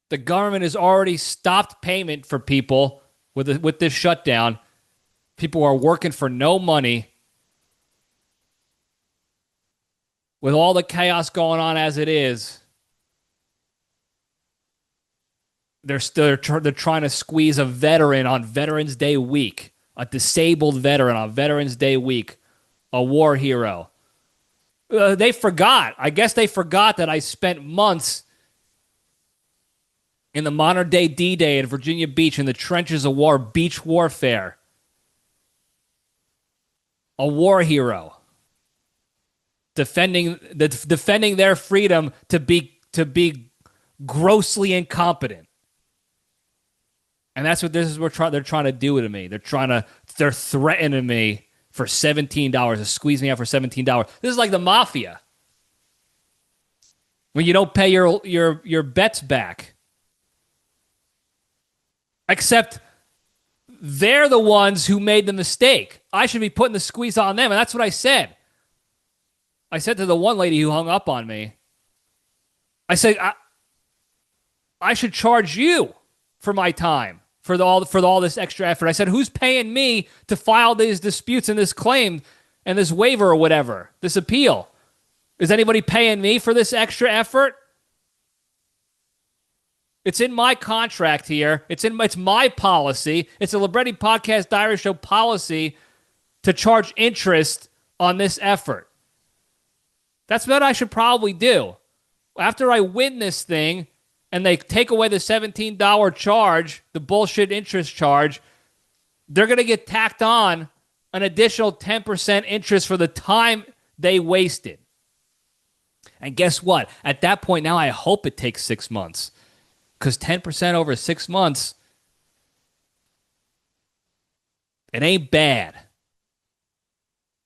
the government has already stopped payment for people with this shutdown, people are working for no money. With all the chaos going on as it is, they're trying to squeeze a veteran on Veterans Day week, a disabled veteran on Veterans Day week, a war hero. They forgot. I guess they forgot that I spent months in the modern day D-Day at Virginia Beach in the trenches of war, beach warfare. A war hero. Defending their freedom to be grossly incompetent. And that's what they're trying to do to me. They're threatening me for $17 to squeeze me out for $17. This is like the mafia. When you don't pay your bets back. Except they're the ones who made the mistake. I should be putting the squeeze on them, and that's what I said. I said to the one lady who hung up on me, I said, I should charge you for my time, for all this extra effort. I said, who's paying me to file these disputes and this claim and this waiver or whatever, this appeal? Is anybody paying me for this extra effort? It's in my contract here. It's my policy. It's a Libretti Podcast Diary Show policy to charge interest on this effort. That's what I should probably do. After I win this thing and they take away the $17 charge, the bullshit interest charge, they're going to get tacked on an additional 10% interest for the time they wasted. And guess what? At that point now, I hope it takes 6 months. Because 10% over 6 months, it ain't bad.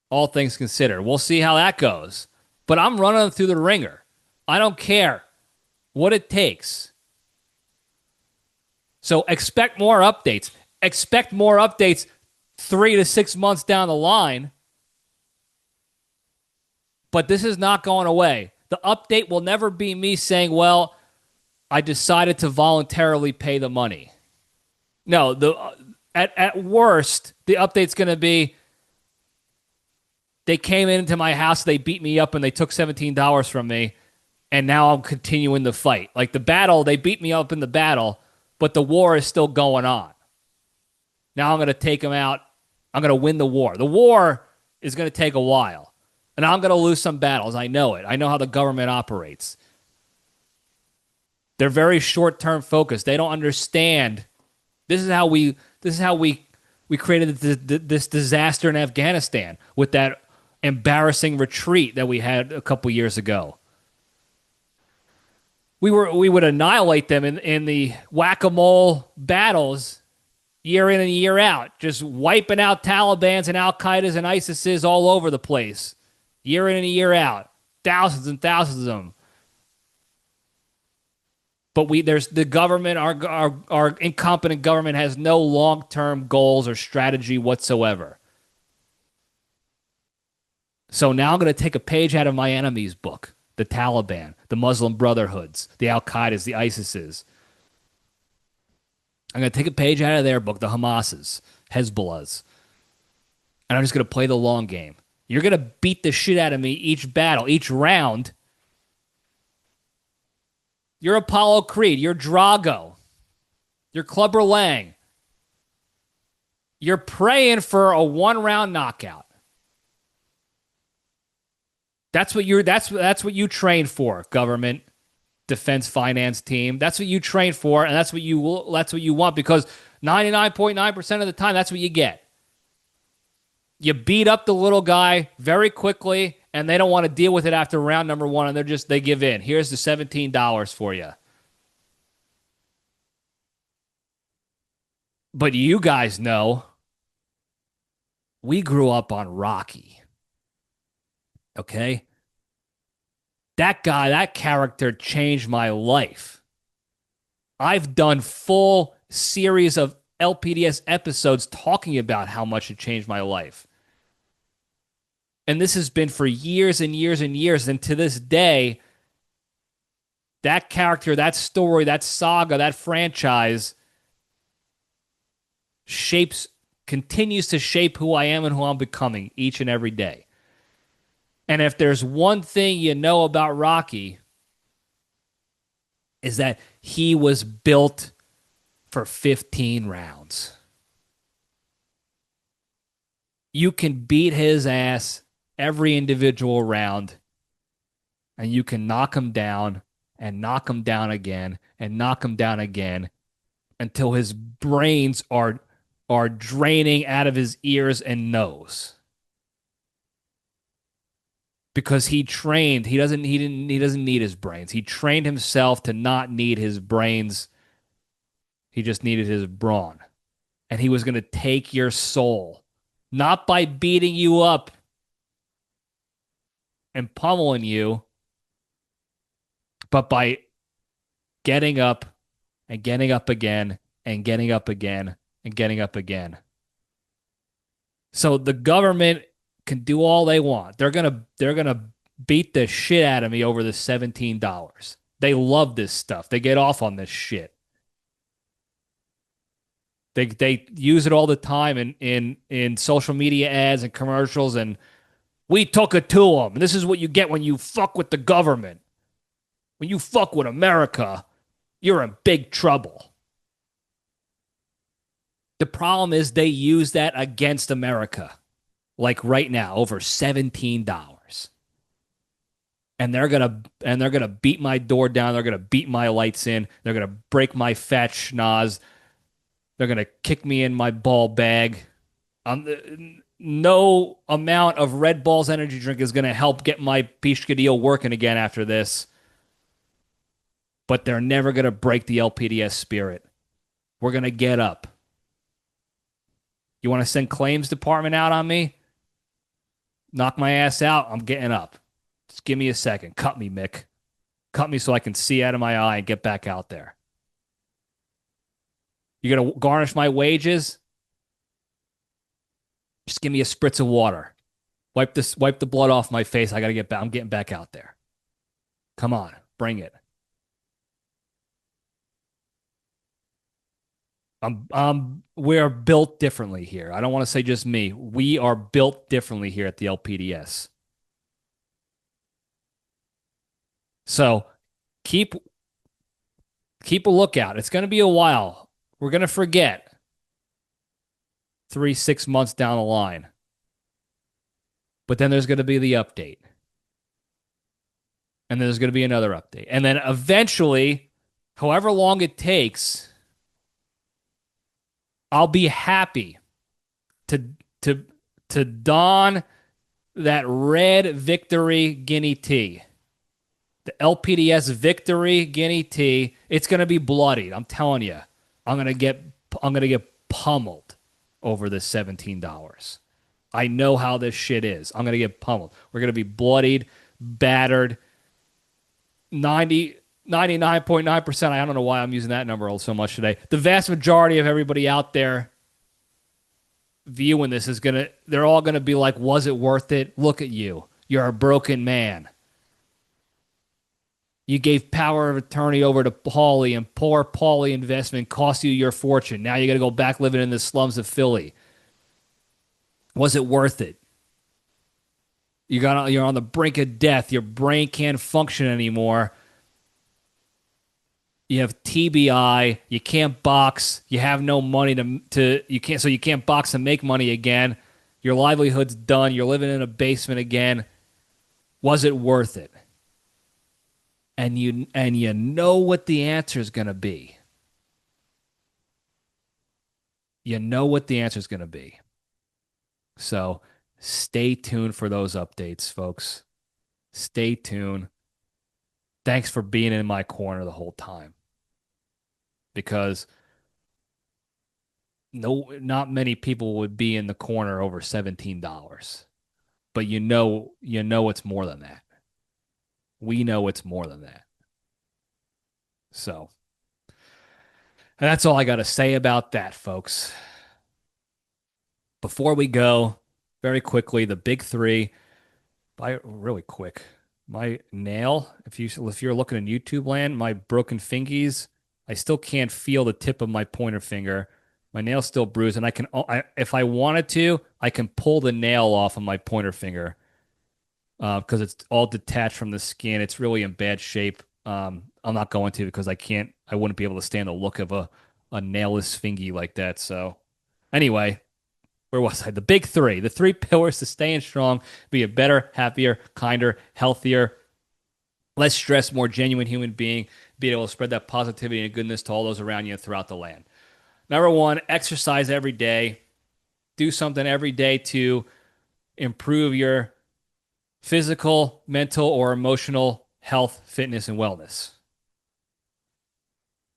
All things considered. We'll see how that goes. But I'm running through the ringer. I don't care what it takes. So expect more updates. Expect more updates 3 to 6 months down the line. But this is not going away. The update will never be me saying, well, I decided to voluntarily pay the money. No, at worst, the update's going to be, they came into my house, they beat me up, and they took $17 from me, and now I'm continuing the fight. Like the battle, they beat me up in the battle, but the war is still going on. Now I'm going to take them out. I'm going to win the war. The war is going to take a while, and I'm going to lose some battles. I know it. I know how the government operates. They're very short-term focused. They don't understand. This is how we created this disaster in Afghanistan with that embarrassing retreat that we had a couple years ago. We would annihilate them in the whack-a-mole battles year in and year out, just wiping out Talibans and Al-Qaedas and ISIS's all over the place, year in and year out, thousands and thousands of them. But there's the government, our incompetent government has no long-term goals or strategy whatsoever. So now I'm going to take a page out of my enemy's book, the Taliban, the Muslim Brotherhoods, the Al-Qaedas, the ISIS's. I'm going to take a page out of their book, the Hamas's, Hezbollah's. And I'm just going to play the long game. You're going to beat the shit out of me each battle, each round. You're Apollo Creed. You're Drago. You're Clubber Lang. You're praying for a one-round knockout. That's what you train for, government. defense finance team. That's what you train for, and that's what you want, because 99.9% of the time that's what you get. You beat up the little guy very quickly, and they don't want to deal with it after round number 1, and they give in. Here's the $17 for you. But you guys know we grew up on Rocky. Okay? That guy, that character changed my life. I've done full series of LPDS episodes talking about how much it changed my life. And this has been for years and years and years. And to this day, that character, that story, that saga, that franchise continues to shape who I am and who I'm becoming each and every day. And if there's one thing you know about Rocky, is that he was built for 15 rounds. You can beat his ass every individual round, and you can knock him down and knock him down again and knock him down again until his brains are draining out of his ears and nose. Because he trained, he doesn't need his brains. He trained himself to not need his brains. He just needed his brawn. And he was going to take your soul, not by beating you up and pummeling you, but by getting up and getting up again and getting up again and getting up again. So the government can do all they want. They're gonna beat the shit out of me over the $17. They love this stuff. They get off on this shit. They use it all the time in social media ads and commercials, and we took it to them. And this is what you get when you fuck with the government. When you fuck with America, you're in big trouble. The problem is they use that against America. Like right now, over $17. And they're gonna beat my door down, they're gonna beat my lights in, they're gonna break my fat schnoz, they're gonna kick me in my ball bag. No amount of Red Balls energy drink is gonna help get my Pishkadil working again after this. But they're never gonna break the LPDS spirit. We're gonna get up. You want to send claims department out on me? Knock my ass out, I'm getting up. Just give me a second. Cut me, Mick. Cut me so I can see out of my eye and get back out there. You're going to garnish my wages? Just give me a spritz of water. Wipe the blood off my face. I got to get back. I'm getting back out there. Come on, bring it. We're built differently here. I don't want to say just me. We are built differently here at the LPDS. So keep a lookout. It's going to be a while. We're going to forget 3-6 months down the line. But then there's going to be the update. And then there's going to be another update. And then eventually, however long it takes, I'll be happy to don that red Victory Guinea Tea. The LPDS Victory Guinea Tea. It's going to be bloodied. I'm telling you. I'm going to get pummeled over this $17. I know how this shit is. I'm going to get pummeled. We're going to be bloodied, battered. 99.9%. I don't know why I'm using that number so much today. The vast majority of everybody out there viewing this they're all going to be like, was it worth it? Look at you. You're a broken man. You gave power of attorney over to Paulie, and poor Paulie investment cost you your fortune. Now you got to go back living in the slums of Philly. Was it worth it? You're on the brink of death. Your brain can't function anymore. You have TBI. You can't box. You have no money you can't box and make money again. Your livelihood's done. You're living in a basement again. Was it worth it? and you know what the answer is going to be. You know what the answer is going to be. So stay tuned for those updates, folks. Stay tuned. Thanks for being in my corner the whole time. Because not many people would be in the corner over $17. But you know it's more than that. We know it's more than that. So, and that's all I got to say about that, folks. Before we go, very quickly, the big three. Really quick. My nail, if you're looking in YouTube land, my broken fingies, I still can't feel the tip of my pointer finger. My nail's still bruised, and if I wanted to, I can pull the nail off of my pointer finger because it's all detached from the skin. It's really in bad shape. I'm not going to because I wouldn't be able to stand the look of a nailless fingy like that. So anyway, where was I? The big three, the three pillars to staying strong, be a better, happier, kinder, healthier, less stressed, more genuine human being, be able to spread that positivity and goodness to all those around you and throughout the land. Number one, exercise every day. Do something every day to improve your physical, mental, or emotional health, fitness, and wellness.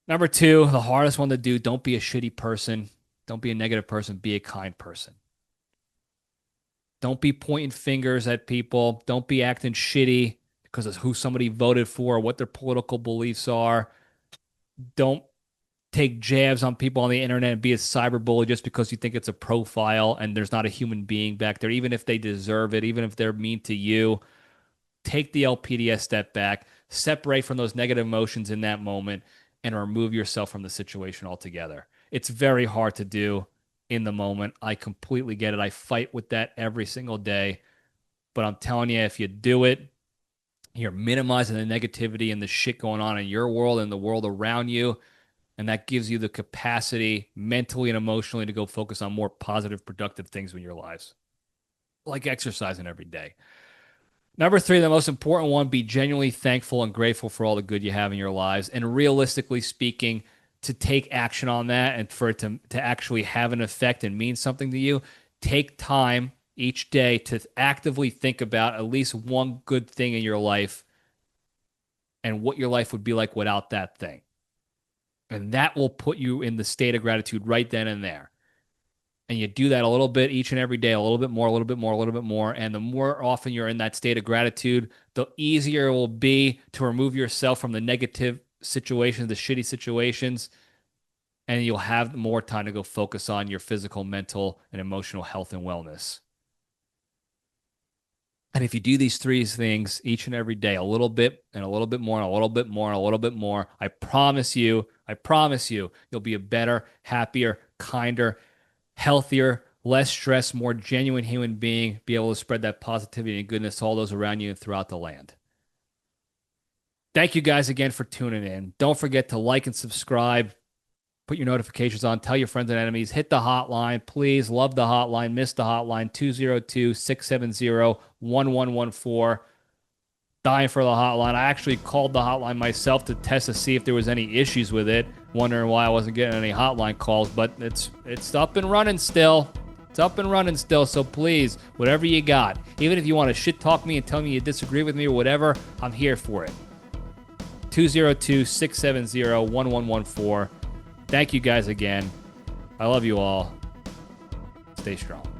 Number two, the hardest one to do, don't be a shitty person. Don't be a negative person. Be a kind person. Don't be pointing fingers at people. Don't be acting shitty because of who somebody voted for or what their political beliefs are. Don't take jabs on people on the internet and be a cyberbully just because you think it's a profile and there's not a human being back there, even if they deserve it, even if they're mean to you. Take the LPDS step back, separate from those negative emotions in that moment, and remove yourself from the situation altogether. It's very hard to do in the moment. I completely get it. I fight with that every single day. But I'm telling you, if you do it, you're minimizing the negativity and the shit going on in your world and the world around you. And that gives you the capacity mentally and emotionally to go focus on more positive, productive things in your lives, like exercising every day. Number three, the most important one, be genuinely thankful and grateful for all the good you have in your lives. And realistically speaking, to take action on that and for it to actually have an effect and mean something to you, take time each day to actively think about at least one good thing in your life and what your life would be like without that thing. And that will put you in the state of gratitude right then and there. And you do that a little bit each and every day, a little bit more, a little bit more, a little bit more. And the more often you're in that state of gratitude, the easier it will be to remove yourself from the negative situations, the shitty situations, and you'll have more time to go focus on your physical, mental, and emotional health and wellness. And if you do these three things each and every day, a little bit and a little bit more and a little bit more and a little bit more, I promise you, you'll be a better, happier, kinder, healthier, less stressed, more genuine human being, be able to spread that positivity and goodness to all those around you and throughout the land. Thank you guys again for tuning in. Don't forget to like and subscribe. Put your notifications on. Tell your friends and enemies. Hit the hotline. Please love the hotline. Miss the hotline. 202-670-1114. Dying for the hotline. I actually called the hotline myself to test to see if there was any issues with it. Wondering why I wasn't getting any hotline calls. But it's up and running still. It's up and running still. So please, whatever you got. Even if you want to shit talk me and tell me you disagree with me or whatever, I'm here for it. 202-670-1114. Thank you guys again. I love you all. Stay strong.